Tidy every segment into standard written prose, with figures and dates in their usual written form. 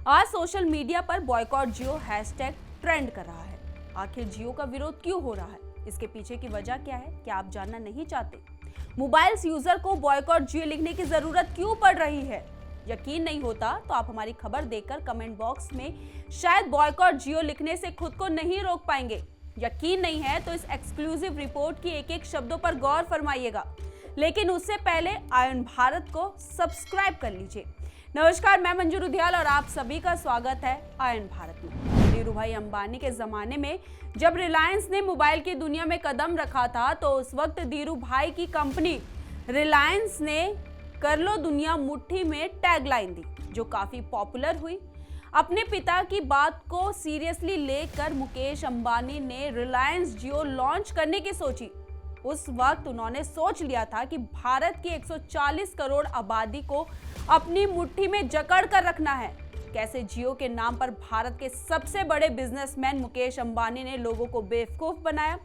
आज social media पर boycott जियो hashtag trend कर रहा है। आखिर जियो का विरोध क्यों हो रहा है, इसके पीछे की वजह क्या है, क्या आप जानना नहीं चाहते? मोबाइल यूजर को बॉयकॉट जियो लिखने की जरूरत क्यों पड़ रही है? यकीन नहीं होता तो आप हमारी खबर देखकर कमेंट बॉक्स में शायद बॉयकॉट जियो लिखने से खुद को नहीं रोक पाएंगे। यकीन नहीं है तो इस एक्सक्लूसिव रिपोर्ट की एक एक शब्दों पर गौर फरमाइएगा, लेकिन उससे पहले आयन भारत को सब्सक्राइब कर लीजिए। नमस्कार, मैं मंजू रुधियाल और आप सभी का स्वागत है आयन भारत में। धीरूभाई अंबानी के जमाने में जब रिलायंस ने मोबाइल की दुनिया में कदम रखा था तो उस वक्त धीरूभाई की कंपनी रिलायंस ने कर लो दुनिया मुट्ठी में टैगलाइन दी, जो काफी पॉपुलर हुई। अपने पिता की बात को सीरियसली लेकर मुकेश अंबानी ने रिलायंस जियो लॉन्च करने की सोची। उस वक्त उन्होंने सोच लिया था कि भारत की 140 करोड़ आबादी को अपनी मुट्ठी में जकड़ कर रखना है। कैसे जियो के नाम पर भारत के सबसे बड़े बिजनेसमैन मुकेश अंबानी ने लोगों को बेवकूफ बनाया,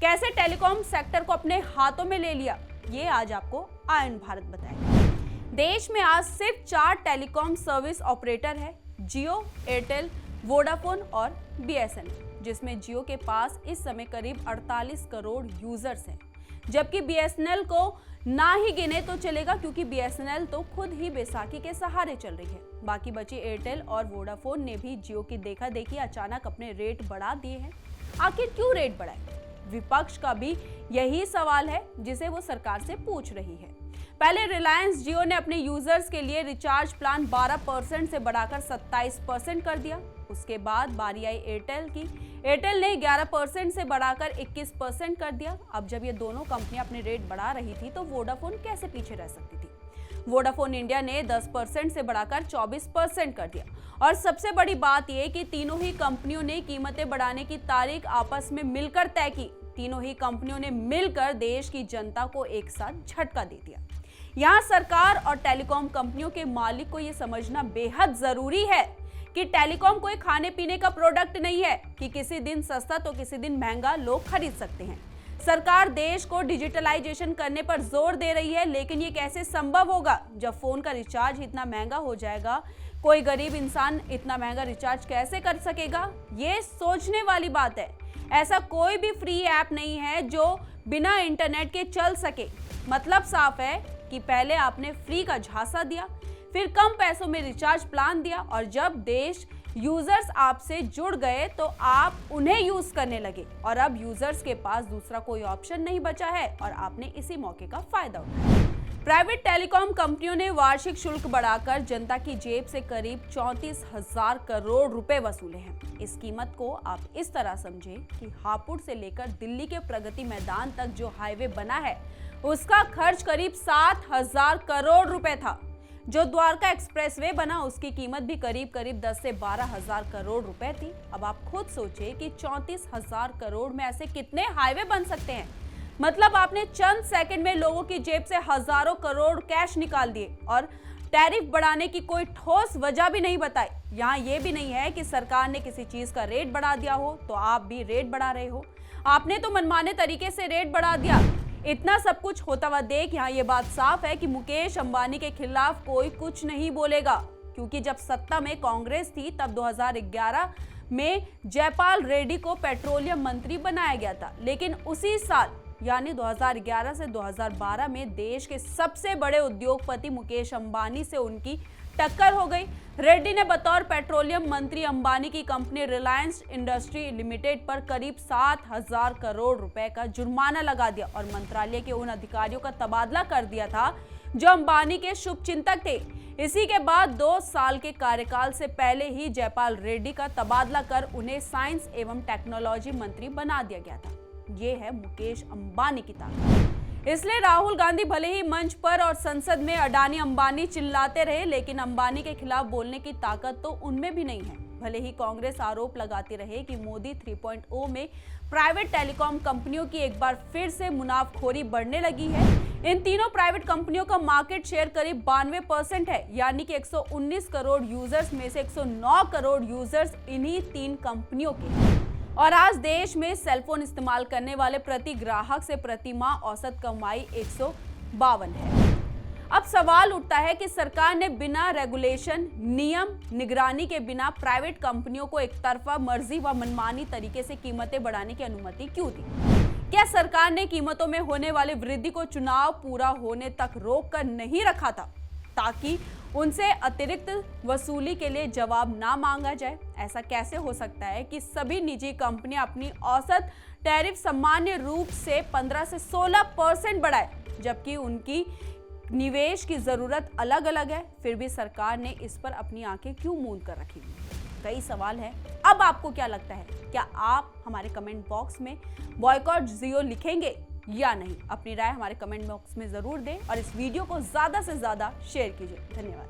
कैसे टेलीकॉम सेक्टर को अपने हाथों में ले लिया, ये आज आपको आयन भारत बताएगा। देश में आज सिर्फ 4 टेलीकॉम सर्विस ऑपरेटर है, जियो, एयरटेल, वोडाफोन और बीएसएनएल, जिसमें जियो के पास इस समय करीब 48 करोड़ यूजर्स हैं, जबकि बीएसएनएल को ना ही गिने तो चलेगा, क्योंकि बीएसएनएल तो खुद ही बैसाखी के सहारे चल रही है। बाकी बची एयरटेल और वोडाफोन ने भी जियो की देखा देखी अचानक अपने रेट बढ़ा दिए हैं। आखिर क्यों रेट बढ़ाए? विपक्ष का भी यही सवाल है जिसे वो सरकार से पूछ रही है। पहले रिलायंस जियो ने अपने यूजर्स के लिए रिचार्ज प्लान 12% से बढ़ाकर 27% कर दिया। उसके बाद बारी आई एयरटेल की। एयरटेल ने 11% से बढ़ाकर 21% कर दिया। अब जब ये दोनों कंपनियां अपने रेट बढ़ा रही थी तो वोडाफोन कैसे पीछे रह सकती थी? वोडाफोन इंडिया ने 10% से बढ़ाकर 24% कर दिया। और सबसे बड़ी बात यह कि तीनों ही कंपनियों ने कीमतें बढ़ाने की तारीख आपस में मिलकर तय की। तीनों ही कंपनियों ने मिलकर देश की जनता को एक साथ झटका दे दिया। यहाँ सरकार और टेलीकॉम कंपनियों के मालिक को यह समझना बेहद जरूरी है कि टेलीकॉम कोई खाने पीने का प्रोडक्ट नहीं है कि किसी दिन सस्ता तो किसी दिन महंगा लोग खरीद सकते हैं। सरकार देश को डिजिटलाइजेशन करने पर जोर दे रही है, लेकिन ये कैसे संभव होगा जब फोन का रिचार्ज इतना महंगा हो जाएगा? कोई गरीब इंसान इतना महंगा रिचार्ज कैसे कर सकेगा? ये सोचने वाली बात है। ऐसा कोई भी फ्री ऐप नहीं है जो बिना इंटरनेट के चल सके। मतलब साफ है कि पहले आपने फ्री का झांसा दिया, फिर कम पैसों में रिचार्ज प्लान दिया, और जब देश यूजर्स आपसे जुड़ गए तो आप उन्हें यूज करने लगे, और अब यूजर्स के पास दूसरा कोई ऑप्शन नहीं बचा है और आपने इसी मौके का फायदा उठाया। प्राइवेट टेलीकॉम कंपनियों ने वार्षिक शुल्क बढ़ाकर जनता की जेब से करीब 34,000 करोड़ रुपए वसूले हैं। इस कीमत को आप इस तरह समझें कि हापुड़ से लेकर दिल्ली के प्रगति मैदान तक जो हाईवे बना है उसका खर्च करीब 7,000 करोड़ रुपए था। जो द्वारका एक्सप्रेसवे बना उसकी कीमत भी करीब 10 से 12,000 करोड़ रुपए थी। अब आप खुद सोचें कि 34,000 करोड़ में ऐसे कितने हाईवे बन सकते हैं। मतलब आपने चंद सेकंड में लोगों की जेब से हजारों करोड़ कैश निकाल दिए और टैरिफ बढ़ाने की कोई ठोस वजह भी नहीं बताई। यहाँ ये भी नहीं है कि सरकार ने किसी चीज का रेट बढ़ा दिया हो तो आप भी रेट बढ़ा रहे हो। आपने तो मनमाने तरीके से रेट बढ़ा दिया। इतना सब कुछ होता हुआ देख यहाँ ये बात साफ है कि मुकेश अंबानी के खिलाफ कोई कुछ नहीं बोलेगा, क्योंकि जब सत्ता में कांग्रेस थी तब 2011 में जयपाल रेड्डी को पेट्रोलियम मंत्री बनाया गया था। लेकिन उसी साल यानी 2011 से 2012 में देश के सबसे बड़े उद्योगपति मुकेश अंबानी से उनकी टक्कर हो गई। रेड्डी ने बतौर पेट्रोलियम मंत्री अंबानी की कंपनी रिलायंस इंडस्ट्री लिमिटेड पर करीब 7,000 करोड़ रुपए का जुर्माना लगा दिया और मंत्रालय के उन अधिकारियों का तबादला कर दिया था जो अंबानी के शुभचिंतक थे। इसी के बाद 2 साल के कार्यकाल से पहले ही जयपाल रेड्डी का तबादला कर उन्हें साइंस एवं टेक्नोलॉजी मंत्री बना दिया गया था। ये है मुकेश अंबानी की ताकत। इसलिए राहुल गांधी भले ही मंच पर और संसद में अडानी अंबानी चिल्लाते रहे, लेकिन अंबानी के खिलाफ बोलने की ताकत तो उनमें भी नहीं है। भले ही कांग्रेस आरोप लगाती रहे कि मोदी 3.0 में प्राइवेट टेलीकॉम कंपनियों की एक बार फिर से मुनाफखोरी बढ़ने लगी है। इन तीनों प्राइवेट कंपनियों का मार्केट शेयर करीब 92% है, यानी कि 119 करोड़ यूजर्स में से 109 करोड़ यूजर्स इन्हीं 3 कंपनियों के हैं। और आज देश में सेलफोन इस्तेमाल करने वाले प्रति ग्राहक से प्रति माह औसत कमाई 152 है। अब सवाल उठता है कि सरकार ने बिना रेगुलेशन, नियम, निगरानी के बिना प्राइवेट कंपनियों को एक तरफा मर्जी व मनमानी तरीके से कीमतें बढ़ाने की अनुमति क्यों दी? क्या सरकार ने कीमतों में होने वाली वृद्धि को चुनाव पूरा होने तक रोक कर नहीं रखा था ताकि उनसे अतिरिक्त वसूली के लिए जवाब ना मांगा जाए? ऐसा कैसे हो सकता है कि सभी निजी कंपनियां अपनी औसत टैरिफ सामान्य रूप से 15 से 16% बढ़ाए, जबकि उनकी निवेश की जरूरत अलग अलग है? फिर भी सरकार ने इस पर अपनी आंखें क्यों मूंद कर रखी? कई सवाल है। अब आपको क्या लगता है? क्या आप हमारे कमेंट बॉक्स में बॉयकॉट जियो लिखेंगे या नहीं? अपनी राय हमारे कमेंट बॉक्स में जरूर दें और इस वीडियो को ज्यादा से ज्यादा शेयर कीजिए। धन्यवाद।